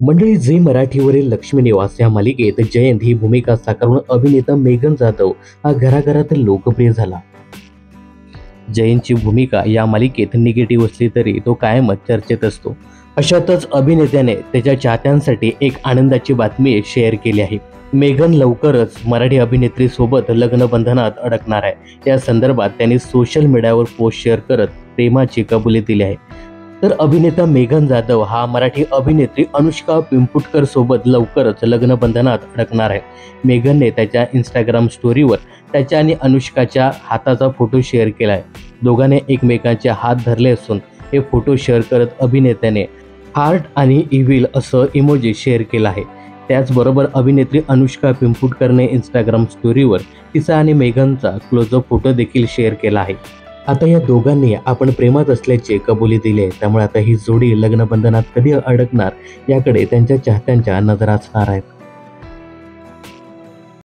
मंडळी, झी मराठीवरील लक्ष्मी निवास या मालिकेत जयंत ही भूमिका साकारून अभिनेता मेघन जाधव हा घराघरात लोकप्रिय झाला. जयंतची भूमिका या मालिकेत निगेटिव्ह असली तरी तो कायमच चर्चेत असतो. अशातच अभिनेत्याने त्याच्या चाहत्यांसाठी एक आनंदाची बातमी शेअर केली आहे. मेघन लवकरच मराठी अभिनेत्री सोबत लग्न बंधनात अडकणार आहे. या संदर्भात त्यांनी सोशल मीडियावर पोस्ट शेअर करत प्रेमाची कबुली दिली आहे. तर अभिनेता मेघन जाधव हा मराठी अभिनेत्री अनुष्का पिंपुटकर सोबत लवकरच लग्न बंधनात अडकणार आहे. मेघनने त्याच्या इंस्टाग्राम स्टोरीवर त्याच्या आणि अनुष्काच्या हाताचा फोटो शेअर केला आहे. दोघांनी एकमेकांचे हात धरले असून हे फोटो शेअर करत अभिनेत्याने हार्ट आणि इव्हिल असं इमोजी शेअर केला आहे. त्याचबरोबर अभिनेत्री अनुष्का पिंपुटकरने इंस्टाग्राम स्टोरीवर तिचा आणि मेघनचा क्लोजअप फोटो देखील शेअर केला आहे. आता या दोघांनी आपण प्रेमात असल्याची कबुली दिली आहे. त्यामुळे आता ही जोडी लग्नबंधनात कधी अडकणार याकडे त्यांच्या चाहत्यांच्या नजरा असणार आहेत.